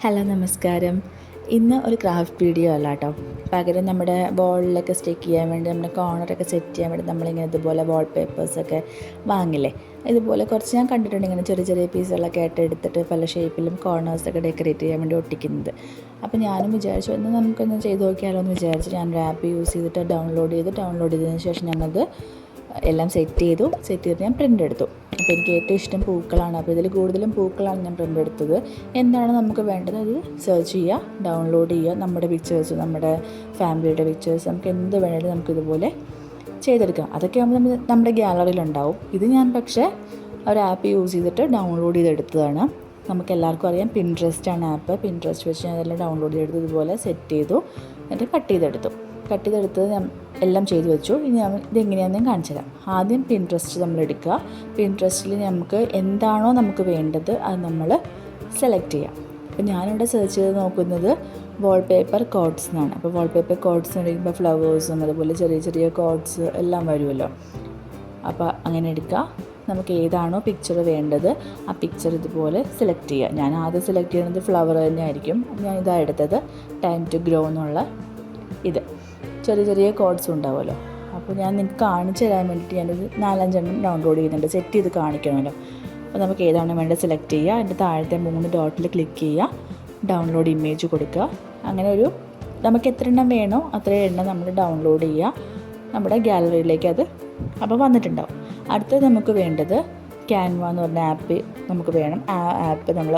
Hello നമസ്കാരം. ഇന്ന് ഒരു ക്രാഫ്റ്റ് വീഡിയോ അല്ല കേട്ടോ. പകരം നമ്മുടെ വോളിലൊക്കെ സ്റ്റിക്ക് ചെയ്യാൻ വേണ്ടി നമ്മുടെ കോർണറൊക്കെ സെറ്റ് ചെയ്യാൻ വേണ്ടി നമ്മളിങ്ങനെ ഇതുപോലെ വാൾ പേപ്പേഴ്സൊക്കെ വാങ്ങില്ലേ, ഇതുപോലെ കുറച്ച് ഞാൻ കണ്ടിട്ടുണ്ട്. ഇങ്ങനെ ചെറിയ ചെറിയ പീസുകളൊക്കെ ആയിട്ട് എടുത്തിട്ട് പല ഷേപ്പിലും കോർണേഴ്സൊക്കെ ഡെക്കറേറ്റ് ചെയ്യാൻ വേണ്ടി ഒട്ടിക്കുന്നത്. അപ്പോൾ ഞാനും വിചാരിച്ചു ഒന്ന് നമുക്കൊന്ന് ചെയ്ത് നോക്കിയാലോ എന്ന് വിചാരിച്ചു. ഞാൻ ആപ്പ് യൂസ് ചെയ്തിട്ട് ഡൗൺലോഡ് ചെയ്തതിന് ശേഷം ഞാനത് എല്ലാം സെറ്റ് ചെയ്തിട്ട് ഞാൻ പ്രിൻ്റ് എടുത്തു. അപ്പോൾ എനിക്ക് ഏറ്റവും ഇഷ്ടം പൂക്കളാണ്. അപ്പോൾ ഇതിൽ കൂടുതലും പൂക്കളാണ് ഞാൻ പ്രിൻ്റ് എടുത്തത്. എന്താണ് നമുക്ക് വേണ്ടത് അത് സെർച്ച് ചെയ്യുക, ഡൗൺലോഡ് ചെയ്യുക. നമ്മുടെ പിക്ചേഴ്സ്, നമ്മുടെ ഫാമിലിയുടെ പിക്ചേഴ്സ്, നമുക്ക് എന്ത് വേണമെങ്കിലും നമുക്കിതുപോലെ ചെയ്തെടുക്കാം. അതൊക്കെ ആകുമ്പോൾ നമ്മുടെ ഗ്യാലറിയിലുണ്ടാവും. ഇത് ഞാൻ പക്ഷേ ഒരു ആപ്പ് യൂസ് ചെയ്തിട്ട് ഡൗൺലോഡ് ചെയ്തെടുത്തതാണ്. നമുക്ക് എല്ലാവർക്കും അറിയാം പിൻട്രസ്റ്റാണ് ആപ്പ്. പിൻട്രസ്റ്റ് വെച്ച് ഞാൻ അതെല്ലാം ഡൗൺലോഡ് ചെയ്തെടുത്ത് ഇതുപോലെ സെറ്റ് ചെയ്തു. എന്നിട്ട് കട്ട് ചെയ്തെടുത്തത് ഞാൻ എല്ലാം ചെയ്തു വെച്ചു. ഇനി ഇതെങ്ങനെയാണെന്ന് ഞാൻ കാണിച്ചു തരാം. ആദ്യം പിൻട്രസ്റ്റ് നമ്മൾ എടുക്കുക. പിൻട്രസ്റ്റിൽ നമുക്ക് എന്താണോ നമുക്ക് വേണ്ടത് അത് നമ്മൾ സെലക്ട് ചെയ്യാം. അപ്പോൾ ഞാനിവിടെ സെർച്ച് ചെയ്ത് നോക്കുന്നത് വാൾപേപ്പർ കോഡ്സ് എന്നാണ്. അപ്പോൾ വാൾപേപ്പർ കോഡ്സ് എന്ന് പറയുമ്പോൾ ഫ്ലവേഴ്സും അതുപോലെ ചെറിയ ചെറിയ കോഡ്സ് എല്ലാം വരുമല്ലോ. അപ്പോൾ അങ്ങനെ എടുക്കുക. നമുക്ക് ഏതാണോ പിക്ചർ വേണ്ടത് ആ പിക്ചർ ഇതുപോലെ സെലക്ട് ചെയ്യുക. ഞാൻ ആദ്യം സെലക്ട് ചെയ്യുന്നത് ഫ്ലവർ തന്നെയായിരിക്കും. ഞാൻ ഇതാണ് എടുത്തത്, ടൈം ടു ഗ്രോ എന്നുള്ള ഇത്. ചെറിയ ചെറിയ കോഡ്സ് ഉണ്ടാവുമല്ലോ. അപ്പോൾ ഞാൻ നിങ്ങൾക്ക് കാണിച്ചു തരാൻ വേണ്ടിയിട്ട് ഞാനൊരു 4-5 ഡൗൺലോഡ് ചെയ്യുന്നുണ്ട്. സെറ്റ് ചെയ്ത് കാണിക്കണമല്ലോ. അപ്പോൾ നമുക്ക് ഏതാണ് വേണ്ടത് സെലക്ട് ചെയ്യുക. അതിൻ്റെ താഴത്തെ 3 ഡോട്ടിൽ ക്ലിക്ക് ചെയ്യുക, ഡൗൺലോഡ് ഇമേജ് കൊടുക്കുക. അങ്ങനെ നമുക്ക് എത്ര എണ്ണം വേണോ അത്രയും എണ്ണം നമ്മൾ ഡൗൺലോഡ് ചെയ്യുക നമ്മുടെ ഗാലറിയിലേക്ക്. അത് അപ്പോൾ വന്നിട്ടുണ്ടാവും. അടുത്തത് നമുക്ക് വേണ്ടത് ക്യാൻവ എന്ന് പറഞ്ഞ ആപ്പ് നമുക്ക് വേണം. ആ ആപ്പ് നമ്മൾ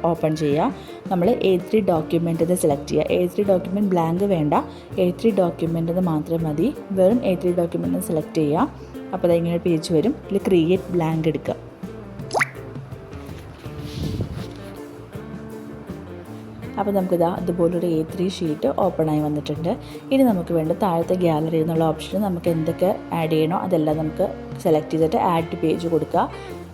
ഓപ്പൺ ചെയ്യുക. നമ്മൾ A3 ഡോക്യുമെൻ്റ് സെലക്ട് ചെയ്യുക. A3 ഡോക്യുമെൻറ്റ് ബ്ലാങ്ക് വേണ്ട, A3 ഡോക്യുമെൻ്റ് മാത്രം മതി. വെറും A3 ഡോക്യുമെൻ്റ് സെലക്ട് ചെയ്യുക. അപ്പോൾ അതിങ്ങനെ പേജ് വരും. ഇതിൽ ക്രിയേറ്റ് ബ്ലാങ്ക് എടുക്കുക. അപ്പോൾ നമുക്കിതാ അതുപോലൊരു A3 ഷീറ്റ് ഓപ്പണായി വന്നിട്ടുണ്ട്. ഇനി നമുക്ക് വേണ്ട താഴത്തെ ഗാലറി എന്നുള്ള ഓപ്ഷൻ നമുക്ക് എന്തൊക്കെ ആഡ് ചെയ്യണോ അതെല്ലാം നമുക്ക് സെലക്ട് ചെയ്തിട്ട് ആഡ് പേജ് കൊടുക്കുക.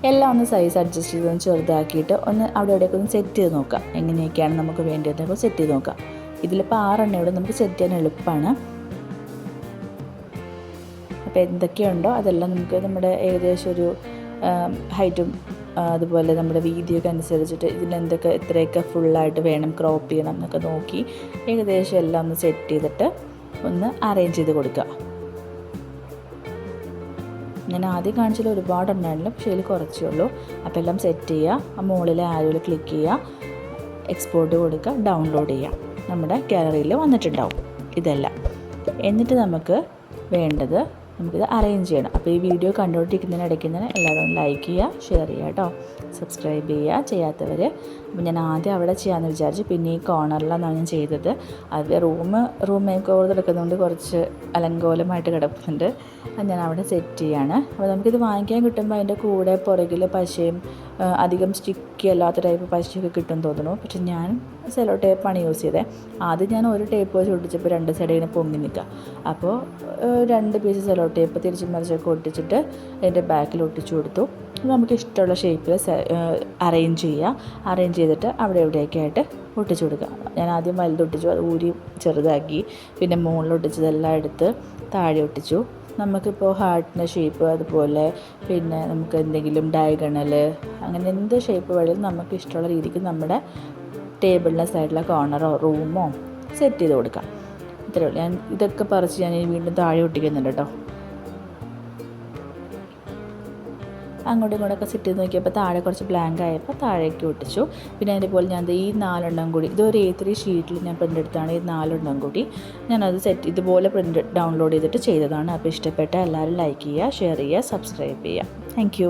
എല്ലാം ഒന്ന് സൈസ് അഡ്ജസ്റ്റ് ചെയ്തൊന്ന് ചെറുതാക്കിയിട്ട് ഒന്ന് അവിടെ ഇവിടെയൊക്കെ ഒന്ന് സെറ്റ് ചെയ്ത് നോക്കാം. എങ്ങനെയൊക്കെയാണ് നമുക്ക് വേണ്ടതെന്നൊക്കെ സെറ്റ് ചെയ്ത് നോക്കാം. ഇതിലിപ്പോൾ 6 എണ്ണയോടെ നമുക്ക് സെറ്റ് ചെയ്യാൻ എളുപ്പമാണ്. അപ്പോൾ എന്തൊക്കെയുണ്ടോ അതെല്ലാം നമുക്ക് നമ്മുടെ ഏകദേശം ഒരു ഹൈറ്റും അതുപോലെ നമ്മുടെ വീതിയൊക്കെ അനുസരിച്ചിട്ട് ഇതിനെന്തൊക്കെ എത്രയൊക്കെ ഫുള്ളായിട്ട് വേണം, ക്രോപ്പ് ചെയ്യണം എന്നൊക്കെ നോക്കി ഏകദേശം എല്ലാം ഒന്ന് സെറ്റ് ചെയ്തിട്ട് ഒന്ന് അറേഞ്ച് ചെയ്ത് കൊടുക്കുക. ഞാൻ ആദ്യം കാണിച്ചാൽ ഒരുപാട് ഉണ്ടായില്ല, പക്ഷേ ഇതിൽ കുറച്ചേ ഉള്ളൂ. അപ്പോൾ എല്ലാം സെറ്റ് ചെയ്യുക. ആ മുകളിലെ ആരോയിൽ ക്ലിക്ക് ചെയ്യുക, എക്സ്പോർട്ട് കൊടുക്കുക, ഡൗൺലോഡ് ചെയ്യുക. നമ്മുടെ ഗാലറിയിൽ വന്നിട്ടുണ്ടാവും ഇതെല്ലാം. എന്നിട്ട് നമുക്ക് വേണ്ടത് നമുക്കിത് അറേഞ്ച് ചെയ്യണം. അപ്പോൾ ഈ വീഡിയോ കണ്ടുകൊണ്ടിരിക്കുന്നതിനിടയ്ക്ക് തന്നെ എല്ലാവരും ലൈക്ക് ചെയ്യുക, ഷെയർ ചെയ്യുക കേട്ടോ, സബ്സ്ക്രൈബ് ചെയ്യുക ചെയ്യാത്തവർ. അപ്പോൾ ഞാൻ ആദ്യം അവിടെ ചെയ്യാമെന്ന് വിചാരിച്ചു, പിന്നെ ഈ കോർണറിലാണ് ഞാൻ ചെയ്തത്. അത് റൂം മേക്ക് ഓവർ എടുക്കുന്നതുകൊണ്ട് കുറച്ച് അലങ്കോലമായിട്ട് കിടക്കുന്നുണ്ട്. അത് ഞാൻ അവിടെ സെറ്റ് ചെയ്യാണ്. അപ്പോൾ നമുക്കിത് വാങ്ങിക്കാൻ കിട്ടുമ്പോൾ അതിൻ്റെ കൂടെ പുറകിൽ പശയും അധികം സ്റ്റിക്കി അല്ലാത്ത ടൈപ്പ് പശയൊക്കെ കിട്ടും തോന്നുന്നു. പക്ഷെ ഞാൻ സെലോ ടേപ്പാണ് യൂസ് ചെയ്തത്. ആദ്യം ഞാൻ ഒരു ടേപ്പ് വെച്ച് ഒട്ടിച്ചപ്പോൾ 2 സൈഡ് ഇങ്ങനെ പൊങ്ങി നിൽക്കുക. അപ്പോൾ 2 പീസ് സെലോ ടേപ്പ് തിരിച്ചും മറിച്ചൊക്കെ ഒട്ടിച്ചിട്ട് അതിൻ്റെ ബാക്കിൽ ഒട്ടിച്ചു കൊടുത്തു. നമുക്ക് ഇഷ്ടമുള്ള ഷേപ്പിൽ അറേഞ്ച് ചെയ്യുക. അറേഞ്ച് ചെയ്തിട്ട് അവിടെ എവിടെയൊക്കെ ആയിട്ട് ഒട്ടിച്ചു കൊടുക്കുക. ഞാൻ ആദ്യം വലുതൊട്ടിച്ചു, അത് ഊരി ചെറുതാക്കി, പിന്നെ മുകളിൽ ഒട്ടിച്ചതെല്ലാം എടുത്ത് താഴെ ഒട്ടിച്ചു. നമുക്കിപ്പോൾ ഹാർട്ടിൻ്റെ ഷേപ്പ് അതുപോലെ പിന്നെ നമുക്ക് എന്തെങ്കിലും ഡയഗണൽ അങ്ങനെ എന്ത് ഷേപ്പ് വേണമെങ്കിലും നമുക്ക് ഇഷ്ടമുള്ള രീതിക്ക് നമ്മുടെ ടേബിളിൻ്റെ സൈഡിലെ കോർണറോ റൂമോ സെറ്റ് ചെയ്ത് കൊടുക്കാം. ഇത്രയേ ഉള്ളൂ. ഞാൻ ഇതൊക്കെ പറിച്ച് ഞാൻ വീണ്ടും താഴെ ഒട്ടിക്കുന്നുണ്ട് കേട്ടോ. അങ്ങോട്ടും ഇങ്ങോട്ടൊക്കെ സെറ്റ് ചെയ്ത് നോക്കിയപ്പോൾ താഴെ കുറച്ച് ബ്ലാങ്ക് ആയപ്പോൾ താഴേക്ക് ഒട്ടിച്ചു. പിന്നെ അതേപോലെ ഞാൻ ഈ 4 എണ്ണം കൂടി ഇതൊരു A3 ഷീറ്റിൽ ഞാൻ പ്രിൻ്റ് എടുത്താണ്. ഈ 4 എണ്ണം കൂടി ഞാനത് ഇതുപോലെ പ്രിൻ്റ് ഡൗൺലോഡ് ചെയ്തിട്ട് ചെയ്തതാണ്. അപ്പോൾ ഇഷ്ടപ്പെട്ട എല്ലാവരും ലൈക്ക് ചെയ്യുക, ഷെയർ ചെയ്യുക, സബ്സ്ക്രൈബ് ചെയ്യുക. താങ്ക്